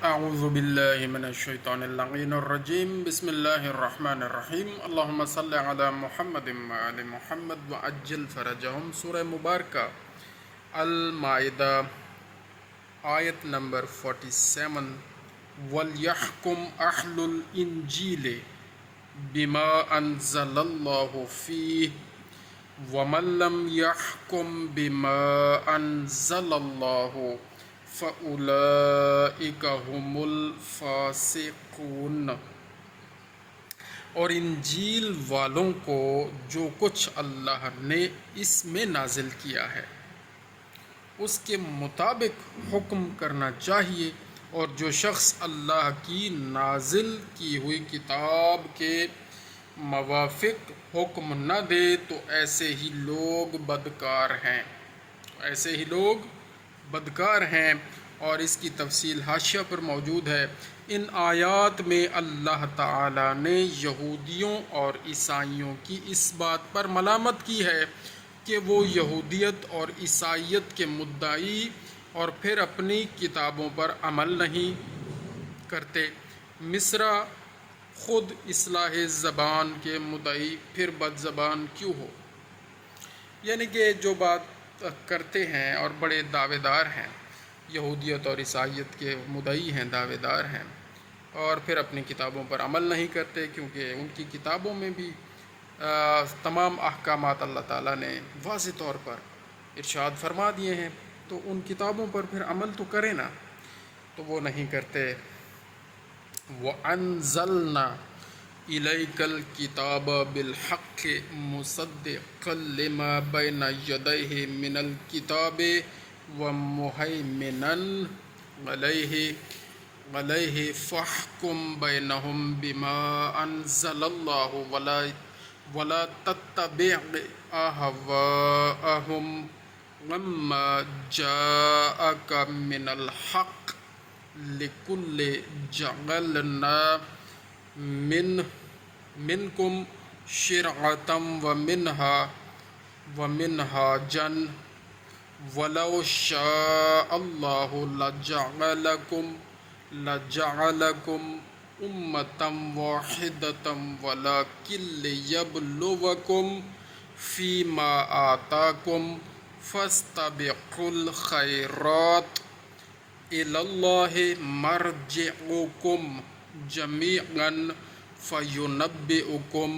اعوذ باللہ من الشیطان اللعین الرجیم بسم اللہ الرحمن الرحیم اللہم صلی علی محمد وآل محمد وعجل فرجہم۔ سورہ مبارکہ المائدہ آیت نمبر 47۔ وَلْيَحْكُمْ أَهْلُ الْإِنْجِيلِ بِمَا أَنزَلَ اللَّهُ فِيهِ وَمَن لَّمْ يَحْكُم بِمَا أَنزَلَ اللَّهُ فَأُولَئِكَ هُمُ الْفَاسِقُونَ۔ اور انجیل والوں کو جو کچھ اللہ نے اس میں نازل کیا ہے اس کے مطابق حکم کرنا چاہیے، اور جو شخص اللہ کی نازل کی ہوئی کتاب کے موافق حکم نہ دے تو ایسے ہی لوگ بدکار ہیں اور اس کی تفصیل حاشیہ پر موجود ہے۔ ان آیات میں اللہ تعالی نے یہودیوں اور عیسائیوں کی اس بات پر ملامت کی ہے کہ وہ یہودیت اور عیسائیت کے مدعی اور پھر اپنی کتابوں پر عمل نہیں کرتے۔ مصرع خود اصلاح زبان کے مدعی پھر بد زبان کیوں ہو؟ یعنی کہ جو بات کرتے ہیں اور بڑے دعوے دار ہیں، یہودیت اور عیسائیت کے مدعی ہیں، دعوے دار ہیں، اور پھر اپنی کتابوں پر عمل نہیں کرتے، کیونکہ ان کی کتابوں میں بھی تمام احکامات اللہ تعالیٰ نے واضح طور پر ارشاد فرما دیے ہیں، تو ان کتابوں پر پھر عمل تو کریں نا، تو وہ نہیں کرتے۔ وَأَنزَلْنَا إِلَيْكَ الْكِتَابَ بِالْحَقِّ مُصَدِّقًا لِمَا بَيْنَ يَدَيْهِ مِنَ الْكِتَابِ وَمُهَيْمِنًا عَلَيْهِ فَاحْكُم بَيْنَهُم بِمَا أَنزَلَ اللَّهُ وَلَا تَتَّبِعْ أَهْوَاءَهُمْ عَمَّا جَاءَكَ مِنَ الْحَقِّ لِكُلٍّ جَعَلْنَا مِنْكُمْ شِرْعَةً وَمِنْهَاجًا وَلَوْ شَاءَ اللَّهُ لَجَعَلَكُمْ أُمَّةً وَاحِدَةً وَلَكِنْ لِيَبْلُوَكُمْ فِيمَا آتَاكُمْ فَاسْتَبِقُوا الْخَيْرَاتِ إِلَى اللَّهِ مَرْجِعُكُمْ جَمِيعًا فَيُنَبِّئُكُم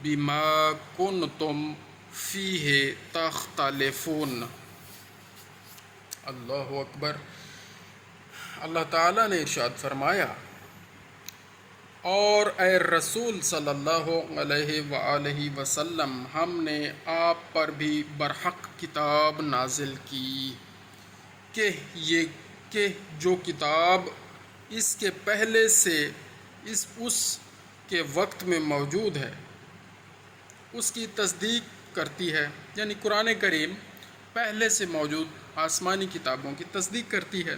بِمَا كُنتُمْ فِيهِ تَخْتَلِفُونَ۔ اللہ اکبر۔ اللہ تعالیٰ نے ارشاد فرمایا، اور اے رسول صلی اللہ علیہ وآلہ وسلم، ہم نے آپ پر بھی برحق کتاب نازل کی کہ جو کتاب اس کے پہلے سے اس کے وقت میں موجود ہے اس کی تصدیق کرتی ہے، یعنی قرآن کریم پہلے سے موجود آسمانی کتابوں کی تصدیق کرتی ہے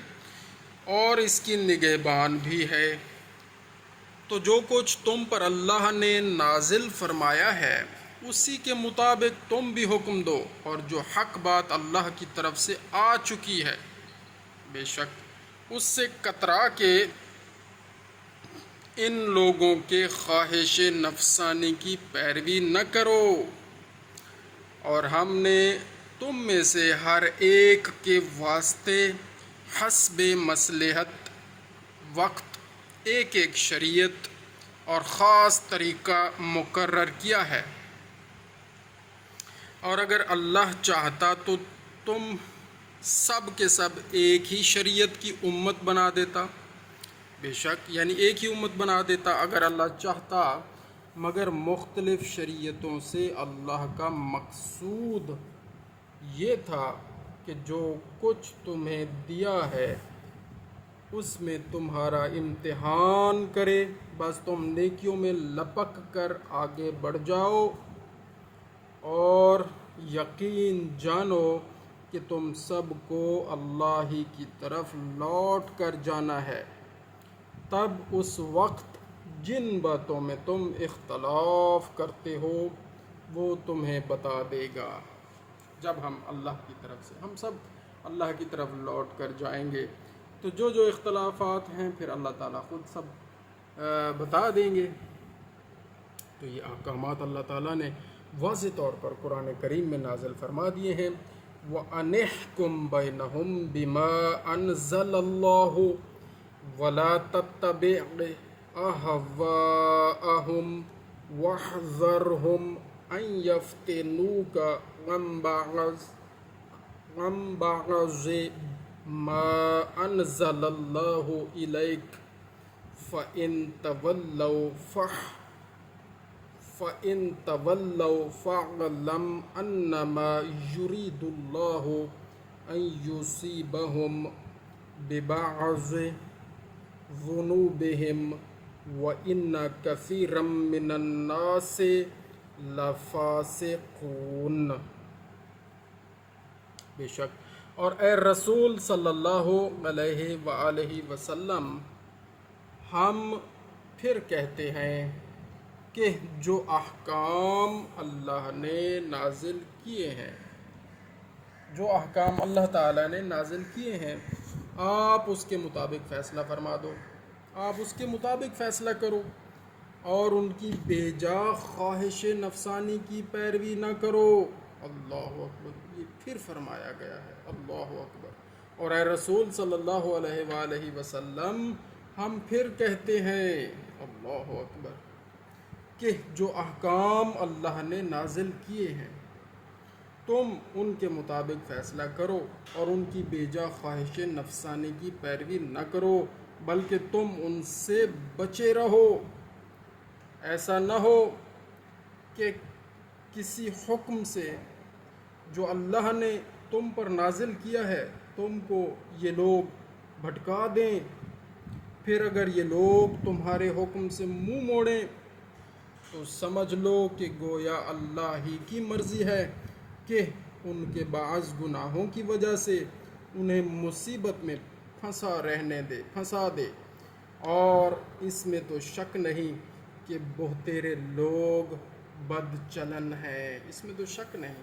اور اس کی نگہبان بھی ہے۔ تو جو کچھ تم پر اللہ نے نازل فرمایا ہے اسی کے مطابق تم بھی حکم دو، اور جو حق بات اللہ کی طرف سے آ چکی ہے بے شک اس سے کترا کے ان لوگوں کے خواہش نفسانی کی پیروی نہ کرو، اور ہم نے تم میں سے ہر ایک کے واسطے حسب مصلحت وقت ایک شریعت اور خاص طریقہ مقرر کیا ہے، اور اگر اللہ چاہتا تو تم سب کے سب ایک ہی شریعت کی امت بنا دیتا، بے شک یعنی ایک ہی امت بنا دیتا اگر اللہ چاہتا، مگر مختلف شریعتوں سے اللہ کا مقصود یہ تھا کہ جو کچھ تمہیں دیا ہے اس میں تمہارا امتحان کرے، بس تم نیکیوں میں لپک کر آگے بڑھ جاؤ اور یقین جانو کہ تم سب کو اللہ ہی کی طرف لوٹ کر جانا ہے، تب اس وقت جن باتوں میں تم اختلاف کرتے ہو وہ تمہیں بتا دے گا۔ جب ہم سب اللہ کی طرف لوٹ کر جائیں گے تو جو جو اختلافات ہیں پھر اللہ تعالیٰ خود سب بتا دیں گے۔ تو یہ احکامات اللہ تعالیٰ نے واضح طور پر قرآن کریم میں نازل فرما دیے ہیں۔ وَأَنِحْكُمْ بَيْنَهُمْ بِمَا أَنزَلَ اللَّهُ وَلَا تَتَّبِعْ أَهْوَاءَهُمْ وَاحْذَرْهُمْ أَنْ يَفْتِنُوكَ عَنْ بَعْضِ مَا أَنزَلَ اللَّهُ إِلَيْكَ فَإِن تَوَلَّوْا فَاعْلَمْ أَنَّمَا يُرِيدُ اللَّهُ أَن يُصِيبَهُم بِبَعْضِ ذُنُوبِهِمْ وَإِنَّ كَثِيرًا مِّنَ النَّاسِ لَفَاسِقُونَ۔ بے شک اور اے رسول صلی اللہ علیہ وآلہ وسلم، ہم پھر کہتے ہیں کہ جو احکام اللہ نے نازل کیے ہیں، جو احکام اللہ تعالیٰ نے نازل کیے ہیں، آپ اس کے مطابق فیصلہ فرما دو، آپ اس کے مطابق فیصلہ کرو اور ان کی بے جا خواہش نفسانی کی پیروی نہ کرو۔ اللہ اکبر، یہ پھر فرمایا گیا ہے، اللہ اکبر۔ اور اے رسول صلی اللہ علیہ وآلہ وسلم، ہم پھر کہتے ہیں، اللہ اکبر، کہ جو احکام اللہ نے نازل کیے ہیں تم ان کے مطابق فیصلہ کرو اور ان کی بے جا خواہش نفسانی کی پیروی نہ کرو، بلکہ تم ان سے بچے رہو۔ ایسا نہ ہو کہ کسی حکم سے جو اللہ نے تم پر نازل کیا ہے تم کو یہ لوگ بھٹکا دیں، پھر اگر یہ لوگ تمہارے حکم سے منہ موڑیں تو سمجھ لو کہ گویا اللہ ہی کی مرضی ہے کہ ان کے بعض گناہوں کی وجہ سے انہیں مصیبت میں پھنسا دے، اور اس میں تو شک نہیں کہ بہتیرے لوگ بد چلن ہیں، اس میں تو شک نہیں،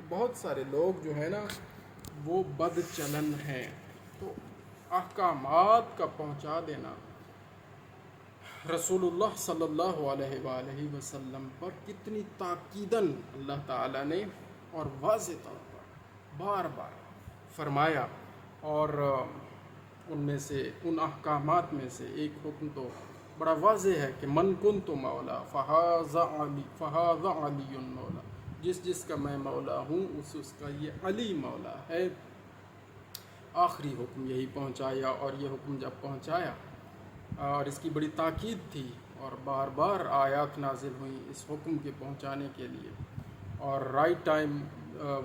بہت سارے لوگ جو ہیں نا وہ بد چلن ہیں۔ تو احکامات کا پہنچا دینا رسول اللہ صلی اللہ علیہ وآلہ وسلم پر کتنی تاکیداً اللہ تعالیٰ نے اور واضح طور پر بار بار فرمایا، اور ان میں سے ان احکامات میں سے ایک حکم تو بڑا واضح ہے کہ من کنت مولا فہذا علی مولا، جس کا میں مولا ہوں اس کا یہ علی مولا ہے۔ آخری حکم یہی پہنچایا، اور یہ حکم جب پہنچایا اور اس کی بڑی تاکید تھی اور بار بار آیات نازل ہوئیں اس حکم کے پہنچانے کے لیے، اور رائٹ ٹائم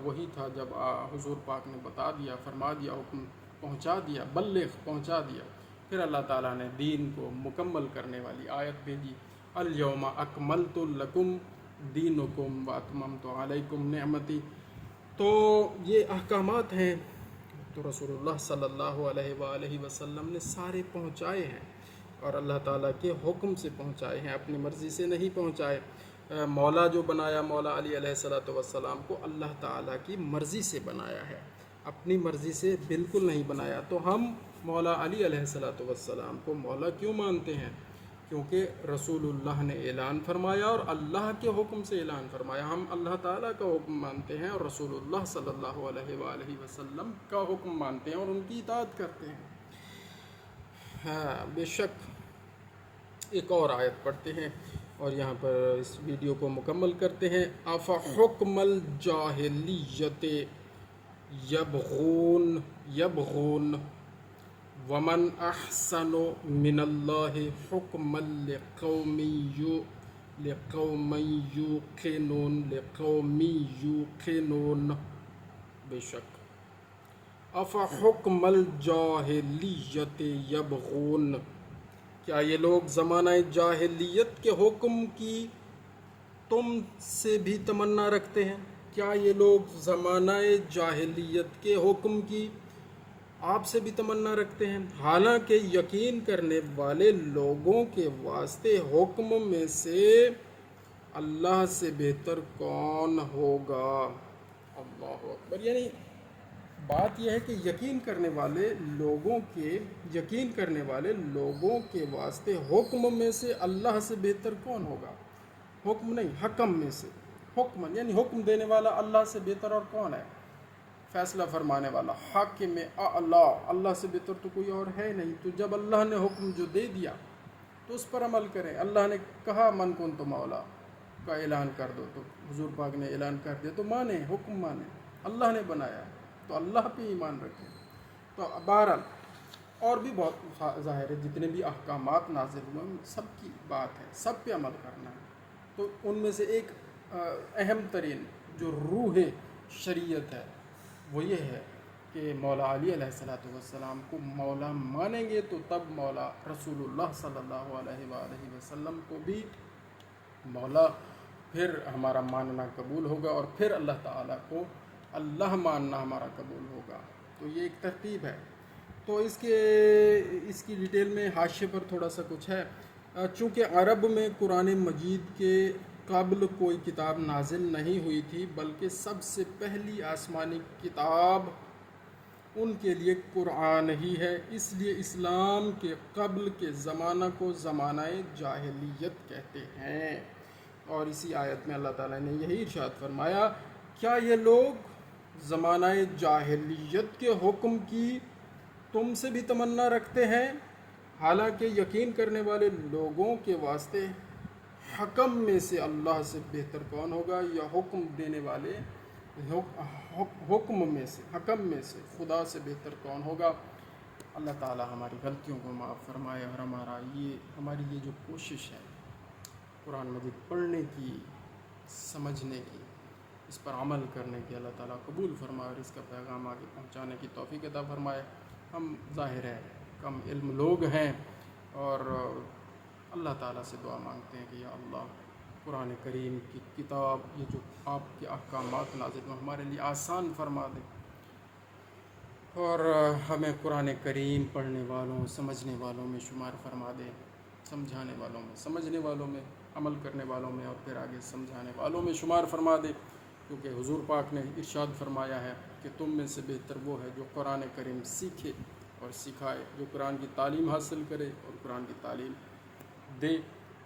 وہی تھا جب حضور پاک نے بتا دیا، فرما دیا، حکم پہنچا دیا، بلغ پہنچا دیا، پھر اللہ تعالیٰ نے دین کو مکمل کرنے والی آیت بھیجی، الیوم اکملت لکم دینکم واتممت علیکم نعمتی۔ تو یہ احکامات ہیں تو رسول اللہ صلی اللہ علیہ وآلہ وسلم نے سارے پہنچائے ہیں، اور اللہ تعالیٰ کے حکم سے پہنچائے ہیں، اپنی مرضی سے نہیں پہنچائے۔ مولا جو بنایا مولا علی علیہ السلام کو اللہ تعالیٰ کی مرضی سے بنایا ہے، اپنی مرضی سے بالکل نہیں بنایا۔ تو ہم مولا علی علیہ السلام کو مولا کیوں مانتے ہیں؟ کیونکہ رسول اللہ نے اعلان فرمایا اور اللہ کے حکم سے اعلان فرمایا۔ ہم اللہ تعالیٰ کا حکم مانتے ہیں اور رسول اللہ صلی اللہ علیہ وآلہ وسلم کا حکم مانتے ہیں اور ان کی اطاعت کرتے ہیں۔ ہاں بے شک۔ ایک اور آیت پڑھتے ہیں اور یہاں پر اس ویڈیو کو مکمل کرتے ہیں۔ افحکم الجاہلیت یبغون ومن احسن من اللہ حکما لقوم یوقنون۔ بے شک افحکم الجاہلیت یبغون، کیا یہ لوگ زمانہ جاہلیت کے حکم کی تم سے بھی تمنا رکھتے ہیں؟ کیا یہ لوگ زمانہ جاہلیت کے حکم کی آپ سے بھی تمنا رکھتے ہیں؟ حالانکہ یقین کرنے والے لوگوں کے واسطے حکم میں سے اللہ سے بہتر کون ہوگا؟ اللہ اکبر۔ یعنی بات یہ ہے کہ یقین کرنے والے لوگوں کے واسطے حکم میں سے اللہ سے بہتر کون ہوگا؟ حکم نہیں، حکم میں سے، حکم یعنی حکم دینے والا اللہ سے بہتر اور کون ہے؟ فیصلہ فرمانے والا، حاکم اعلیٰ، اللہ سے بہتر تو کوئی اور ہے نہیں۔ تو جب اللہ نے حکم جو دے دیا تو اس پر عمل کریں۔ اللہ نے کہا من کنت مولا کا اعلان کر دو، تو حضور پاک نے اعلان کر دیا تو مانیں، حکم مانیں، اللہ نے بنایا تو اللہ پہ ایمان رکھیں۔ تو بہرحال اور بھی بہت ظاہر ہے، جتنے بھی احکامات نازل ہوئے ان سب کی بات ہے، سب پہ عمل کرنا ہے۔ تو ان میں سے ایک اہم ترین جو روح شریعت ہے وہ یہ ہے کہ مولا علی علیہ السلام کو مولا مانیں گے تو تب مولا رسول اللہ صلی اللہ علیہ وآلہ وسلم کو بھی مولا، پھر ہمارا ماننا قبول ہوگا، اور پھر اللہ تعالیٰ کو اللہ ماننا ہمارا قبول ہوگا۔ تو یہ ایک ترتیب ہے۔ تو اس کی ڈیٹیل میں حاشیے پر تھوڑا سا کچھ ہے۔ چونکہ عرب میں قرآن مجید کے قبل کوئی کتاب نازل نہیں ہوئی تھی، بلکہ سب سے پہلی آسمانی کتاب ان کے لیے قرآن ہی ہے، اس لیے اسلام کے قبل کے زمانہ کو زمانہ جاہلیت کہتے ہیں۔ اور اسی آیت میں اللہ تعالیٰ نے یہی ارشاد فرمایا، کیا یہ لوگ زمانہ جاہلیت کے حکم کی تم سے بھی تمنا رکھتے ہیں، حالانکہ یقین کرنے والے لوگوں کے واسطے حکم میں سے اللہ سے بہتر کون ہوگا، یا حکم دینے والے حکم میں سے، حکم میں سے خدا سے بہتر کون ہوگا۔ اللہ تعالیٰ ہماری غلطیوں کو معاف فرمائے، اور ہماری یہ جو کوشش ہے قرآن مجید پڑھنے کی، سمجھنے کی، اس پر عمل کرنے کی، اللہ تعالیٰ قبول فرمائے اور اس کا پیغام آگے پہنچانے کی توفیق عطا فرمائے۔ ہم ظاہر ہے کم علم لوگ ہیں، اور اللہ تعالیٰ سے دعا مانگتے ہیں کہ یا اللہ قرآن کریم کی کتاب، یہ جو آپ کے احکامات نازل ہیں، ہمارے لیے آسان فرما دیں، اور ہمیں قرآن کریم پڑھنے والوں، سمجھنے والوں میں شمار فرما دیں، سمجھانے والوں میں، سمجھنے والوں میں، عمل کرنے والوں میں، اور پھر آگے سمجھانے والوں میں شمار فرما دے۔ کیونکہ حضور پاک نے ارشاد فرمایا ہے کہ تم میں سے بہتر وہ ہے جو قرآن کریم سیکھے اور سکھائے، جو قرآن کی تعلیم حاصل کرے اور قرآن کی تعلیم دے۔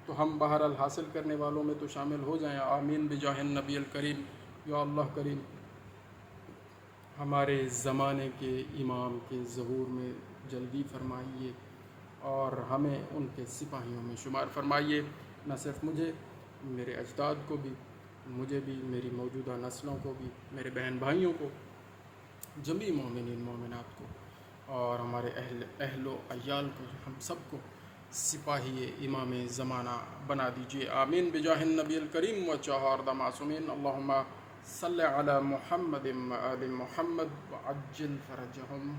تو ہم بہرحال حاصل کرنے والوں میں تو شامل ہو جائیں، آمین بجاہ النبی الکریم۔ یا اللہ کریم ہمارے زمانے کے امام کے ظہور میں جلدی فرمائیے، اور ہمیں ان کے سپاہیوں میں شمار فرمائیے، نہ صرف مجھے، میرے اجداد کو بھی، مجھے بھی، میری موجودہ نسلوں کو بھی، میرے بہن بھائیوں کو، جمیع مومنین مومنات کو، اور ہمارے اہل و عیال کو، ہم سب کو سپاہی امام زمانہ بنا دیجیے، آمین بجاہ النبی الکریم و چہارد معصومین۔ اللہم صلی علی محمد و آل محمد وعجل فرجہم۔